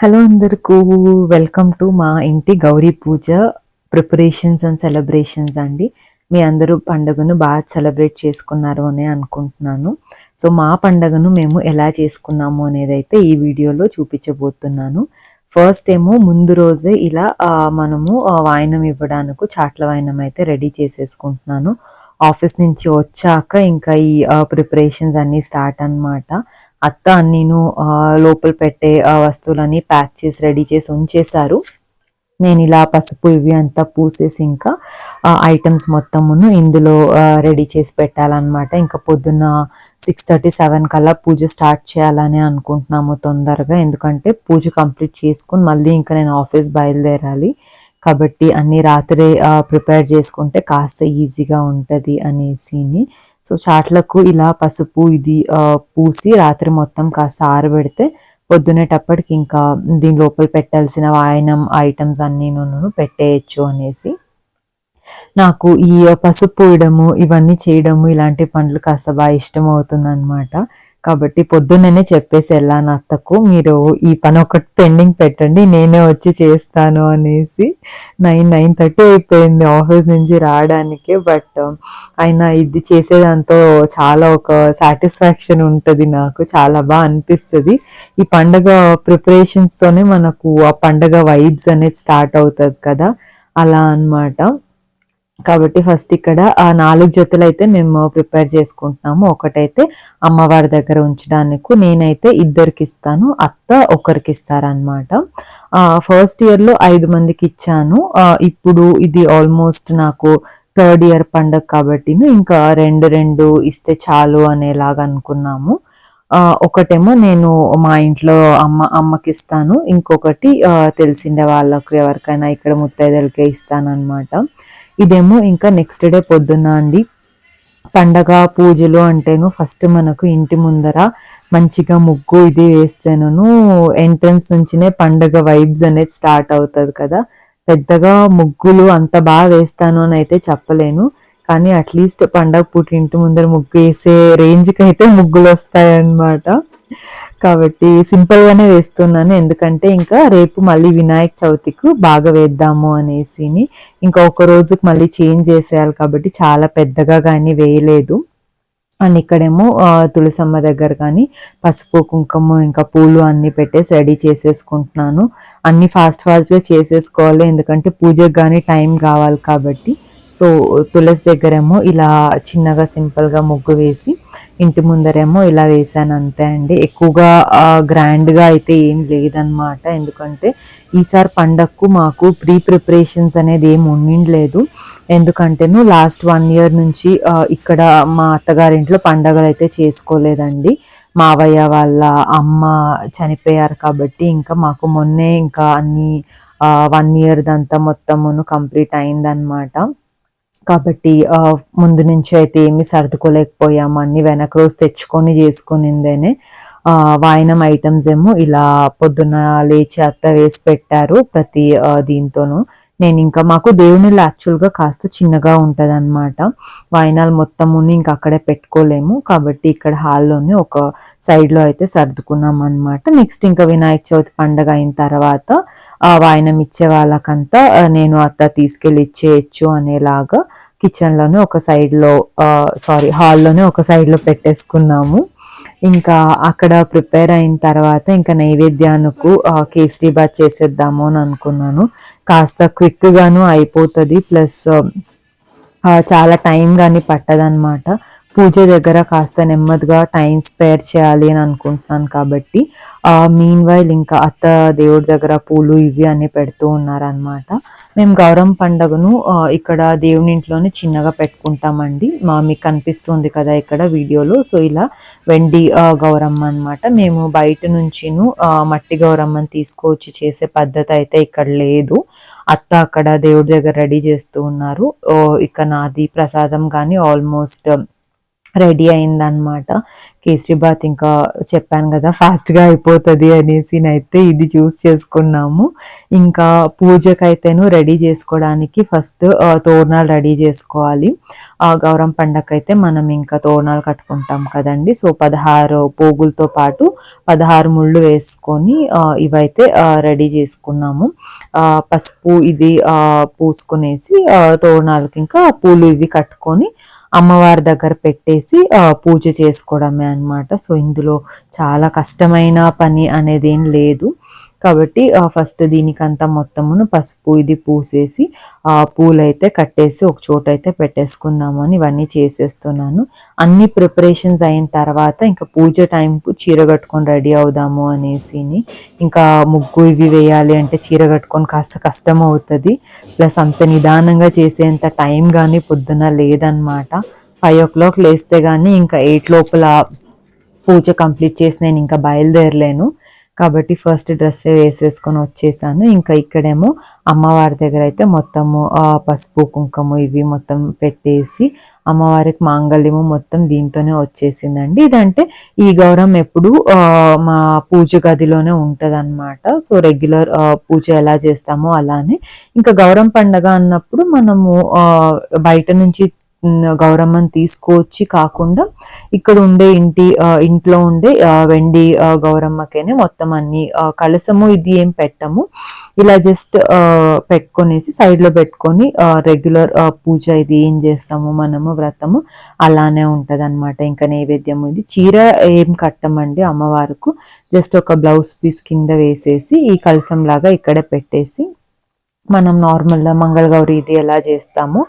Hello అందరికీ welcome to మా ఇంటి గౌరీ పూజ ప్రిపరేషన్స్ అండ్ సెలబ్రేషన్స్ అండి. మీ అందరూ పండుగను బాగా సెలబ్రేట్ చేసుకున్నారు అని అనుకుంటున్నాను. సో మా పండుగను మేము ఎలా చేసుకున్నాము అనేది అయితే ఈ వీడియోలో చూపించబోతున్నాను. ఫస్ట్ ఏమో ముందు రోజే ఇలా మనము వాయినం ఇవ్వడానికి చాట్ల వాయినం అయితే రెడీ చేసేసుకుంటున్నాను. ఆఫీస్ నుంచి వచ్చాక ఇంకా ఈ ప్రిపరేషన్స్ అన్నీ స్టార్ట్ అన్నమాట. అత్త నేను లోపల పెట్టే వస్తువులన్నీ ప్యాక్ చేసి రెడీ చేసి ఉంచేశారు. నేను ఇలా పసుపు ఇవి అంతా పూసేసి ఇంకా ఐటమ్స్ మొత్తమును ఇందులో రెడీ చేసి పెట్టాలన్నమాట. ఇంకా పొద్దున్న 6:30-7 కల్లా పూజ స్టార్ట్ చేయాలని అనుకుంటున్నాము తొందరగా. ఎందుకంటే పూజ కంప్లీట్ చేసుకుని మళ్ళీ ఇంకా నేను ఆఫీస్ బయలుదేరాలి. కాబట్టి అన్ని రాత్రే ప్రిపేర్ చేసుకుంటే కాస్త ఈజీగా ఉంటుంది అనేసిని. సో చాట్లకు ఇలా పసుపు ఇది పూసి రాత్రి మొత్తం కాస్త ఆరబెడితే పొద్దునేటప్పటికి ఇంకా దీని లోపల పెట్టాల్సిన వాయనం ఐటమ్స్ అన్నీ పెట్టేయచ్చు అనేసి. నాకు ఈ పసుపు పూయడము ఇవన్నీ చేయడము ఇలాంటి పనులు కాస్త బాగా ఇష్టం అవుతుందన్నమాట. కాబట్టి పొద్దున్నే చెప్పేసి వెళ్ళాను అత్తకు, మీరు ఈ పని ఒకటి పెండింగ్ పెట్టండి నేనే వచ్చి చేస్తాను అనేసి. 9:30 అయిపోయింది ఆఫీస్ నుంచి రావడానికి. బట్ అయినా ఇది చేసేదాంతో చాలా ఒక సాటిస్ఫాక్షన్ ఉంటుంది, నాకు చాలా బాగా అనిపిస్తుంది. ఈ పండగ ప్రిపరేషన్స్తోనే మనకు ఆ పండగ వైబ్స్ అనేది స్టార్ట్ అవుతుంది కదా, అలా అన్నమాట. కాబట్టి ఫస్ట్ ఇక్కడ 4 జతలు అయితే మేము ప్రిపేర్ చేసుకుంటున్నాము. ఒకటైతే అమ్మవారి దగ్గర ఉంచడానికి, నేనైతే ఇద్దరికి ఇస్తాను, అత్త ఒకరికి ఇస్తారనమాట. ఫస్ట్ ఇయర్లో 5 మందికి ఇచ్చాను. ఇప్పుడు ఇది ఆల్మోస్ట్ నాకు థర్డ్ ఇయర్ పండగ కాబట్టి ఇంకా రెండు రెండు ఇస్తే చాలు అనేలాగా అనుకున్నాము. ఒకటేమో నేను మా ఇంట్లో అమ్మకి ఇస్తాను, ఇంకొకటి తెలిసిండే వాళ్ళకు ఎవరికైనా ఇక్కడ ముత్తైదులకే ఇస్తానన్నమాట. ఇదేమో ఇంకా నెక్స్ట్ డే పొద్దున్న అండి. పండగ పూజలు అంటేను ఫస్ట్ మనకు ఇంటి ముందర మంచిగా ముగ్గు ఇది వేస్తేను ఎంట్రన్స్ నుంచినే పండగ వైబ్స్ అనేది స్టార్ట్ అవుతుంది కదా. పెద్దగా ముగ్గులు అంత బాగా వేస్తాను అని అయితే చెప్పలేను, కానీ అట్లీస్ట్ పండగ పూట ఇంటి ముందర ముగ్గు వేసే రేంజ్కి అయితే ముగ్గులు వస్తాయన్నమాట. కాబట్టి సింపుల్గానే వేస్తున్నాను, ఎందుకంటే ఇంకా రేపు మళ్ళీ వినాయక చవితికి బాగా వేద్దాము అనేసి. ఇంకా ఒక రోజుకి మళ్ళీ చేంజ్ చేసేయాలి కాబట్టి చాలా పెద్దగా కానీ వేయలేదు. అండ్ ఇక్కడేమో తులసమ్మ దగ్గర కానీ పసుపు కుంకుమ ఇంకా పూలు అన్నీ పెట్టేసి రెడీ చేసేసుకుంటున్నాను. అన్నీ ఫాస్ట్గా చేసేసుకోవాలి, ఎందుకంటే పూజకు కానీ టైం కావాలి కాబట్టి. సో తులసి దగ్గరేమో ఇలా చిన్నగా సింపుల్గా ముగ్గు వేసి ఇంటి ముందరేమో ఇలా వేసాను అంతే అండి. ఎక్కువగా గ్రాండ్గా అయితే ఏం లేదనమాట, ఎందుకంటే ఈసారి పండగకు మాకు ప్రిపరేషన్స్ అనేది ఏం ఉండిండలేదు. ఎందుకంటేను లాస్ట్ 1 ఇయర్ నుంచి ఇక్కడ మా అత్తగారింట్లో పండగలు అయితే చేసుకోలేదండి. మావయ్య వాళ్ళ అమ్మ చనిపోయారు కాబట్టి ఇంకా మాకు మొన్నే ఇంకా అన్ని 1 ఇయర్ దంతా మొత్తమును కంప్లీట్ అయిందనమాట. కాబట్టి ముందు నుంచి అయితే ఏమీ సర్దుకోలేకపోయాము, అన్ని వెనక రోజు తెచ్చుకొని చేసుకునిందేనే. వాయినం ఐటమ్స్ ఏమో ఇలా పొద్దున్న లేచి అత్త వేసి పెట్టారు ప్రతి దీంతోనూ. నేను ఇంకా మాకు దేవునిలో యాక్చువల్గా కాస్త చిన్నగా ఉంటుంది అనమాట, వాయినాలు మొత్తము ఇంకా అక్కడే పెట్టుకోలేము కాబట్టి ఇక్కడ హాల్లోనే ఒక సైడ్లో అయితే సర్దుకున్నాం అనమాట. నెక్స్ట్ ఇంకా వినాయక చవితి పండగ అయిన తర్వాత వాయినం ఇచ్చే వాళ్ళకంతా నేను అత్త తీసుకెళ్ళి ఇచ్చేయచ్చు అనేలాగా కిచెన్లోనే ఒక సైడ్లో హాల్లోనే ఒక సైడ్లో పెట్టేసుకున్నాము. ఇంకా అక్కడ ప్రిపేర్ అయిన తర్వాత ఇంకా నైవేద్యానికి కేసరి బాత్ చేసేద్దాము అని అనుకున్నాను. కాస్త క్విక్గాను అయిపోతుంది, ప్లస్ చాలా టైం కానీ పట్టదనమాట. పూజ దగ్గర కాస్త నెమ్మదిగా టైం స్పేర్ చేయాలి అని అనుకుంటున్నాను కాబట్టి మీన్ వైల్ ఇంకా అత్త దేవుడి దగ్గర పూలు ఇవి అన్నీ పెడుతూ ఉన్నారనమాట. మేము గౌరమ్మ పండుగను ఇక్కడ దేవుని ఇంట్లోనే చిన్నగా పెట్టుకుంటామండి. మీకు కనిపిస్తుంది కదా ఇక్కడ వీడియోలో. సో ఇలా వెండి గౌరమ్మ అనమాట. మేము బయట నుంచిను మట్టి గౌరమ్మని తీసుకొచ్చి చేసే పద్ధతి అయితే ఇక్కడ లేదు. అత్త అక్కడ దేవుడి దగ్గర రెడీ చేస్తూ ఉన్నారు. ఇక నాది ప్రసాదం కానీ ఆల్మోస్ట్ రెడీ అయిందనమాట. కేసరీబాత్ ఇంకా చెప్పాను కదా ఫాస్ట్గా అయిపోతుంది అనేసి అయితే ఇది చూస్ చేసుకున్నాము. ఇంకా పూజకైతేను రెడీ చేసుకోవడానికి ఫస్ట్ తోరణాలు రెడీ చేసుకోవాలి. గౌరమ్మ పండగ అయితే మనం ఇంకా తోరణాలు కట్టుకుంటాం కదండి. సో 16 పోగులతో పాటు 16 ముళ్ళు వేసుకొని ఇవైతే రెడీ చేసుకున్నాము. పసుపు ఇది పూసుకునేసి తోరణాలకి ఇంకా పూలు ఇవి కట్టుకొని అమ్మవారి దగ్గర పెట్టేసి పూజ చేసుకోవడమే అన్నమాట. సో ఇందులో చాలా కష్టమైన పని అనేది ఏం లేదు. కాబట్టి ఫస్ట్ దీనికంతా మొత్తమును పసుపు ఇది పూసేసి పూలైతే కట్టేసి ఒక చోట అయితే పెట్టేసుకుందాము అని ఇవన్నీ చేసేస్తున్నాను. అన్ని ప్రిపరేషన్స్ అయిన తర్వాత ఇంకా పూజ టైంకు చీర కట్టుకొని రెడీ అవుదాము అనేసి, ఇంకా ముగ్గు ఇవి వేయాలి అంటే చీర కట్టుకొని కాస్త కష్టం అవుతుంది. ప్లస్ అంత నిదానంగా చేసేంత టైం కానీ పొద్దున లేదనమాట. 5 o'clock లేస్తే కానీ ఇంకా 8 లోపల పూజ కంప్లీట్ చేసి నేను ఇంకా బయలుదేరలేను. కాబట్టి ఫస్ట్ డ్రెస్ వేసేసుకొని వచ్చేసాను. ఇంకా ఇక్కడేమో అమ్మవారి దగ్గర అయితే మొత్తము పసుపు కుంకుమ ఇవి మొత్తం పెట్టేసి అమ్మవారికి మాంగళ్యము మొత్తం దీంతోనే వచ్చేసిందండి. ఇదంటే ఈ గౌరమ్మ ఎప్పుడు మా పూజ గదిలోనే ఉంటది అనమాట. సో రెగ్యులర్ పూజ ఎలా చేస్తామో అలానే ఇంకా గౌరమ్మ పండగ అన్నప్పుడు మనము బయట నుంచి గౌరమ్మని తీసుకొచ్చి కాకుండా ఇక్కడ ఉండే ఇంట్లో ఉండే వెండి గౌరమ్మకేనే మొత్తం అన్ని కలసము ఇది ఏం పెట్టము. ఇలా జస్ట్ పెట్టుకొనేసి సైడ్ లో పెట్టుకొని రెగ్యులర్ పూజ ఇది ఏం చేస్తాము మనము వ్రతము అలానే ఉంటది అనమాట. ఇంకా నైవేద్యము ఇది చీర ఏం కట్టమండి అమ్మవారికి, జస్ట్ ఒక బ్లౌజ్ పీస్ కింద వేసేసి ఈ కలసం లాగా ఇక్కడే పెట్టేసి మనం నార్మల్గా మంగళగౌరి ఇది ఎలా చేస్తామో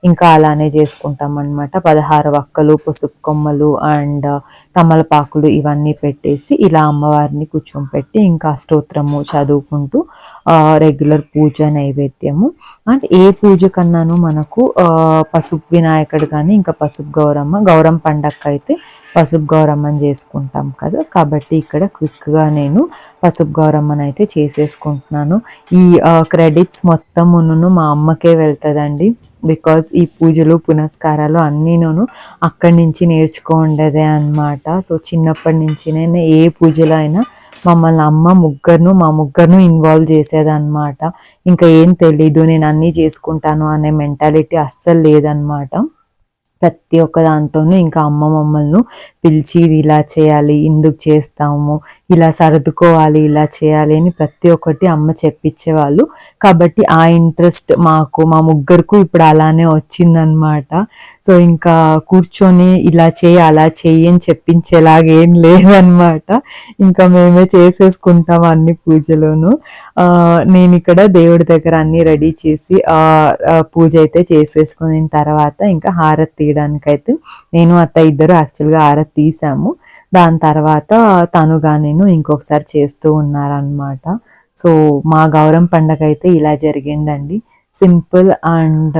ఇంకా అలానే చేసుకుంటాం అనమాట. 16 వక్కలు పసుపు కొమ్మలు అండ్ తమలపాకులు ఇవన్నీ పెట్టేసి ఇలా అమ్మవారిని కూర్చోపెట్టి ఇంకా స్తోత్రము చదువుకుంటూ రెగ్యులర్ పూజ నైవేద్యము. అండ్ ఏ పూజ కన్నాను మనకు పసుపు వినాయకుడు కానీ ఇంకా పసుపు గౌరమ్మ పండగకి అయితే పసుపు గౌరమ్మని చేసుకుంటాం కదా. కాబట్టి ఇక్కడ క్విక్గా నేను పసుపు గౌరమ్మని అయితే చేసేసుకుంటున్నాను. ఈ క్రెడిట్స్ మొత్తమును మా అమ్మకే వెళ్తుందండి. బికాజ్ ఈ పూజలు పునస్కారాలు అన్నీను అక్కడి నుంచి నేర్చుకోండేదే అనమాట. సో చిన్నప్పటి నుంచి నేను ఏ పూజలో అయినా మమ్మల్ని అమ్మ మా ముగ్గురును ఇన్వాల్వ్ చేసేదన్నమాట. ఇంకా ఏం తెలీదు నేను అన్నీ చేసుకుంటాను అనే మెంటాలిటీ అస్సలు లేదనమాట. ప్రతి ఒక్క దాంతోనూ ఇంకా అమ్మ మమ్మల్ని పిలిచి ఇది ఇలా చేయాలి, ఇందుకు చేస్తాము, ఇలా సర్దుకోవాలి, ఇలా చేయాలి అని ప్రతి ఒక్కటి అమ్మ చెప్పించేవాళ్ళు. కాబట్టి ఆ ఇంట్రెస్ట్ మా ముగ్గురికి ఇప్పుడు అలానే వచ్చిందనమాట. సో ఇంకా కూర్చొని ఇలా చేయి అలా చెయ్యి అని చెప్పించేలాగేం లేదనమాట. ఇంకా మేమే చేసేసుకుంటాం అన్ని పూజలోను. నేను ఇక్కడ దేవుడి దగ్గర అన్ని రెడీ చేసి పూజ అయితే చేసేసుకున్న తర్వాత ఇంకా హారతి తీయడానికైతే నేను అత్త ఇద్దరు యాక్చువల్గా హారతి తీసాము. దాని తర్వాత తనుగా నేను ఇంకొకసారి చేస్తూ ఉన్నారనమాట. సో మా గౌరమ్మ పండగ అయితే ఇలా జరిగిందండి. సింపుల్ అండ్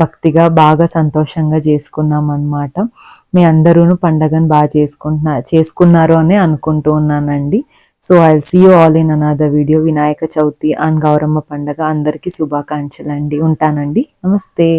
భక్తిగా బాగా సంతోషంగా చేసుకున్నాం అనమాట. మీ అందరూ పండగను బాగా చేసుకున్నారు అని అనుకుంటూ ఉన్నానండి. So I'll see you all in another video. Vinayaka Chavithi and Gauramma పండగ అందరికీ శుభాకాంక్షలు అండి. ఉంటానండి. నమస్తే.